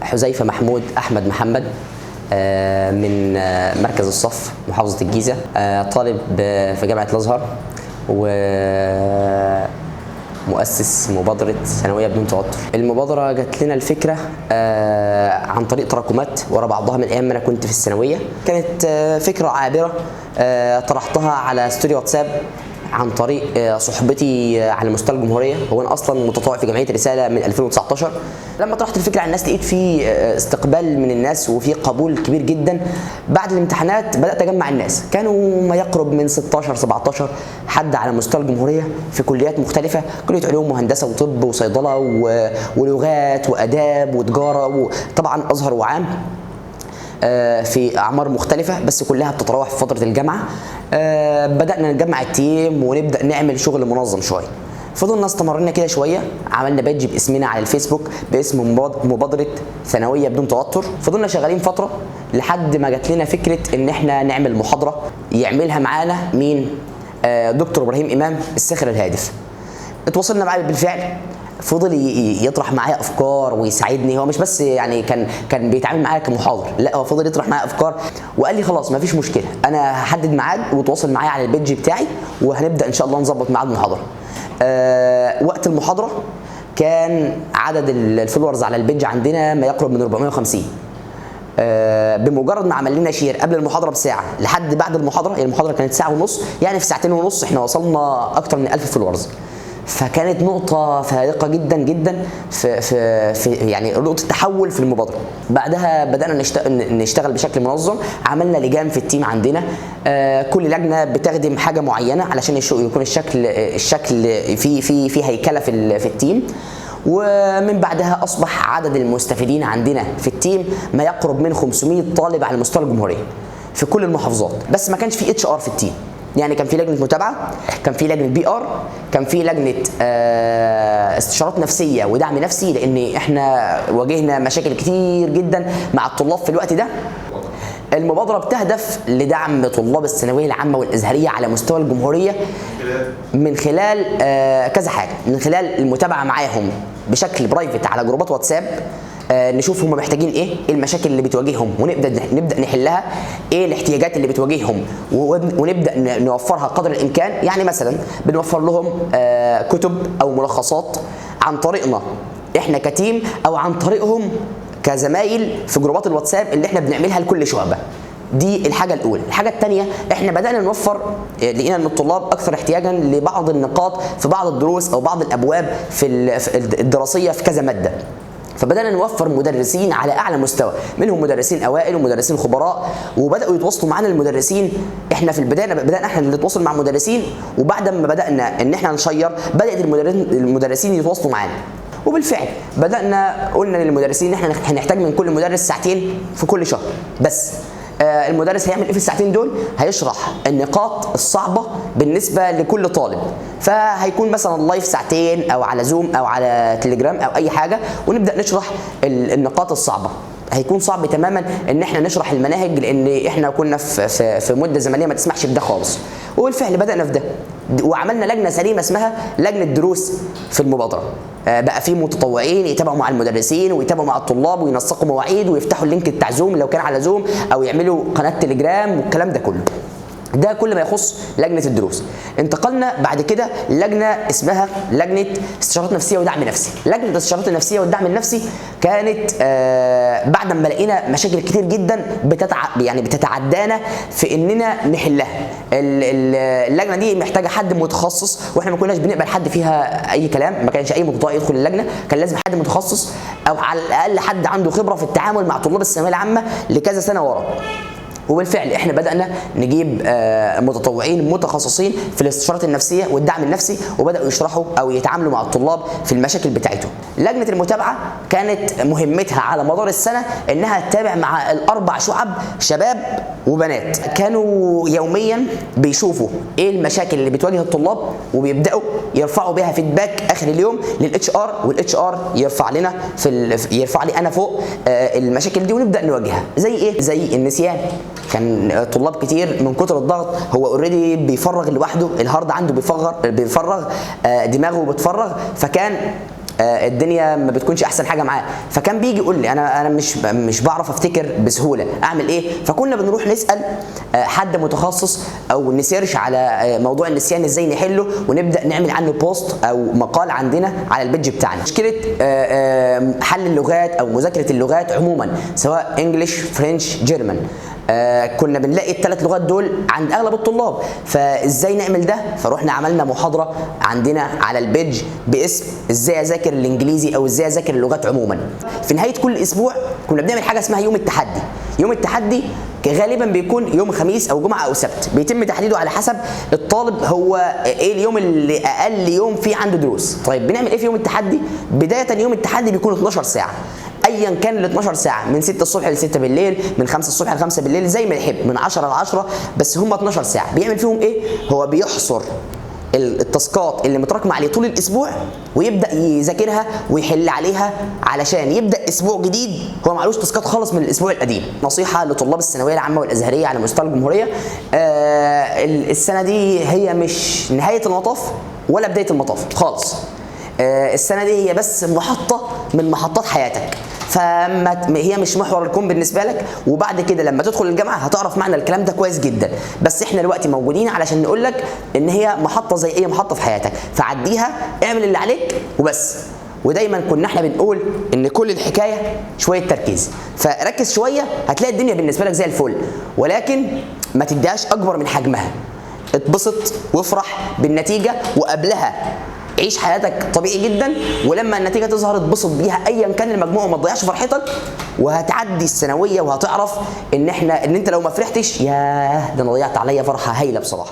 حذيفة محمود أحمد محمد من مركز الصف محافظة الجيزة، طالب في جامعة الأزهر ومؤسس مبادرة ثانوية بدون توتر. المبادرة جات لنا الفكرة عن طريق تراكمات ورا بعضها من أيام ما أنا كنت في الثانوية. كانت فكرة عابرة طرحتها على ستوري واتساب عن طريق صحبتي على مستوى الجمهوريه. هو انا اصلا متطوع في جمعيه رساله من 2019. لما طرحت الفكره على الناس لقيت في استقبال من الناس وفي قبول كبير جدا. بعد الامتحانات بدات اجمع الناس، كانوا ما يقرب من 16 17 حد على مستوى الجمهوريه في كليات مختلفه، كليه علوم وهندسه وطب وصيدله ولغات واداب وتجاره وطبعا ازهر وعام، في اعمار مختلفه بس كلها بتتراوح في فتره الجامعه. بدانا نجمع التيم ونبدا نعمل شغل منظم شويه. فضلنا استمرنا كده شويه، عملنا بيدج باسمنا على الفيسبوك باسم مبادره ثانويه بدون توتر. فضلنا شغالين فتره لحد ما جات لنا فكره ان احنا نعمل محاضره يعملها معانا مين؟ دكتور ابراهيم امام الساخر الهادف. اتواصلنا معاه بالفعل، فضل يطرح معايا افكار ويساعدني. هو مش بس يعني كان بيتعامل معايا كمحاضر، لا هو فضل يطرح معايا افكار وقال لي خلاص مفيش مشكله، انا هحدد ميعاد وتواصل معايا على البيدج بتاعي وهنبدا ان شاء الله نظبط ميعاد المحاضره. وقت المحاضره كان عدد الفولورز على البيدج عندنا ما يقرب من 450. بمجرد ما عمل لنا شير قبل المحاضره بساعه لحد بعد المحاضره، يعني المحاضره كانت ساعه ونص، يعني في ساعتين ونص احنا وصلنا اكتر من 1000 فولورز. فكانت نقطة فارقة جدا جدا في يعني نقطة تحول في المبادرة. بعدها بدأنا نشتغل بشكل منظم، عملنا لجان في التيم عندنا، كل لجنة بتخدم حاجة معينة علشان يكون الشكل في هيكلة في التيم. ومن بعدها أصبح عدد المستفيدين عندنا في التيم ما يقرب من 500 طالب على مستوى الجمهورية في كل المحافظات، بس ما كانش في HR في التيم. يعني كان في لجنه متابعه، كان في لجنه PR، كان في لجنه استشارات نفسيه ودعم نفسي، لان احنا واجهنا مشاكل كتير جدا مع الطلاب في الوقت ده. المبادره بتهدف لدعم طلاب الثانويه العامه والازهريه على مستوى الجمهوريه من خلال كذا حاجه، من خلال المتابعه معاهم بشكل برايفت على جروبات واتساب، نشوف هم محتاجين ايه المشاكل اللي بتواجههم ونبدا نحلها، ايه الاحتياجات اللي بتواجههم ونبدا نوفرها قدر الامكان. يعني مثلا بنوفر لهم كتب او ملخصات عن طريقنا احنا كتيم او عن طريقهم كزمايل في جروبات الواتساب اللي احنا بنعملها لكل شعبه. دي الحاجه الاولى. الحاجه الثانيه، احنا بدانا نوفر، لقينا ان الطلاب اكثر احتياجا لبعض النقاط في بعض الدروس او بعض الابواب في الدراسيه في كذا ماده. فبدأنا نوفر مدرسين على أعلى مستوى، منهم مدرسين أوائل ومدرسين خبراء، وبدأوا يتواصلوا معنا المدرسين. إحنا في البداية بدأنا إحنا نتواصل مع المدرسين، وبعد ما بدأنا إن إحنا نشير بدأت المدرسين يتواصلوا معانا. وبالفعل بدأنا قلنا للمدرسين إن إحنا هنحتاج من كل مدرس ساعتين في كل شهر بس. المدرس هيعمل ايه في الساعتين دول؟ هيشرح النقاط الصعبه بالنسبه لكل طالب، فهيكون مثلا لايف ساعتين او على زوم او على تليجرام او اي حاجه، ونبدا نشرح النقاط الصعبه. هيكون صعب تماما ان احنا نشرح المناهج لان احنا كنا في مده زمنيه ما تسمحش بده خالص. وبالفعل بدانا في ده، وعملنا لجنه سليمه اسمها لجنه دروس في المبادره. بقى في متطوعين يتابعوا مع المدرسين ويتابعوا مع الطلاب وينسقوا مواعيد ويفتحوا اللينك بتاع زوم لو كان على زوم، او يعملوا قناه تليجرام والكلام ده كله. ده كل ما يخص لجنه الدروس. انتقلنا بعد كده لجنه اسمها لجنه استشارات نفسيه ودعم نفسي. لجنه الاستشارات النفسيه والدعم النفسي كانت بعد ما لقينا مشاكل كتير جدا بتتعدانا في اننا نحلها. اللجنه دي محتاجه حد متخصص، واحنا ما كناش بنقبل حد فيها اي كلام، ما كانش اي متطوع يدخل اللجنه، كان لازم حد متخصص او على الاقل حد عنده خبره في التعامل مع طلاب الثانويه العامه لكذا سنه ورا. وبالفعل احنا بدأنا نجيب متطوعين متخصصين في الاستشارات النفسية والدعم النفسي، وبدأوا يشرحوا او يتعاملوا مع الطلاب في المشاكل بتاعتهم. لجنة المتابعة كانت مهمتها على مدار السنة انها تتابع مع الاربع شعب شباب وبنات. كانوا يوميا بيشوفوا ايه المشاكل اللي بتواجه الطلاب، وبيبدأوا يرفعوا بها فيدباك اخر اليوم للاتش ار، والاتش ار يرفع لي انا فوق المشاكل دي ونبدأ نواجهها. زي ايه؟ زي النسيان. كان طلاب كتير من كتر الضغط هو اوريدي بيفرغ لوحده، الهارد عنده بيفرغ دماغه بتفرغ، فكان الدنيا ما بتكونش احسن حاجه معاه، فكان بيجي يقول لي انا مش بعرف افتكر بسهوله، اعمل ايه؟ فكنا بنروح نسال حد متخصص او نسيرش على موضوع النسيان ازاي نحله، ونبدا نعمل عنه بوست او مقال عندنا على البيدج بتاعنا. مشكله حل اللغات او مذاكره اللغات عموما سواء انجلش، فرنش، جيرمان، كنا بنلاقي الثلاث لغات دول عند اغلب الطلاب، فازاي نعمل ده؟ فروحنا عملنا محاضره عندنا على البيدج باسم ازاي اذاكر الانجليزي او ازاي اذاكر اللغات عموما. في نهايه كل اسبوع كنا بنعمل حاجه اسمها يوم التحدي. يوم التحدي غالبا بيكون يوم خميس او جمعه او سبت، بيتم تحديده على حسب الطالب هو ايه اليوم اللي اقل يوم فيه عنده دروس. طيب بنعمل ايه في يوم التحدي؟ بدايه يوم التحدي بيكون 12 ساعه، ايا كان ال 12 ساعه، من 6 الصبح ل 6 بالليل، من 5 الصبح ل 5 بالليل، زي ما يحب، من 10 ل 10، بس هم 12 ساعه. بيعمل فيهم ايه؟ هو بيحصر التاسكات اللي متراكمه عليه طول الاسبوع ويبدا يذاكرها ويحل عليها علشان يبدا اسبوع جديد هو معلوش تاسكات خالص من الاسبوع القديم. نصيحه لطلاب الثانويه العامه والازهريه على مستوى الجمهوريه، السنه دي هي مش نهايه المطاف ولا بدايه المطاف خالص. السنه دي هي بس محطه من محطات حياتك، فهي مش محور الكون بالنسبه لك، وبعد كده لما تدخل الجامعه هتعرف معنى الكلام ده كويس جدا. بس احنا دلوقتي موجودين علشان نقول لك ان هي محطه زي اي محطه في حياتك، فعديها، اعمل اللي عليك وبس. ودايما كنا احنا بنقول ان كل الحكايه شويه تركيز، فركز شويه هتلاقي الدنيا بالنسبه لك زي الفل، ولكن ما تديهاش اكبر من حجمها. اتبسط وافرح بالنتيجه، وقبلها عيش حياتك طبيعي جدا، ولما النتيجه تظهر اتبسط بيها ايا كان المجموع، وما تضيعش فرحتك، وهتعدي الثانويه وهتعرف ان انت لو ما فرحتش، ياه ده انا ضيعت عليا فرحه هايله بصراحه.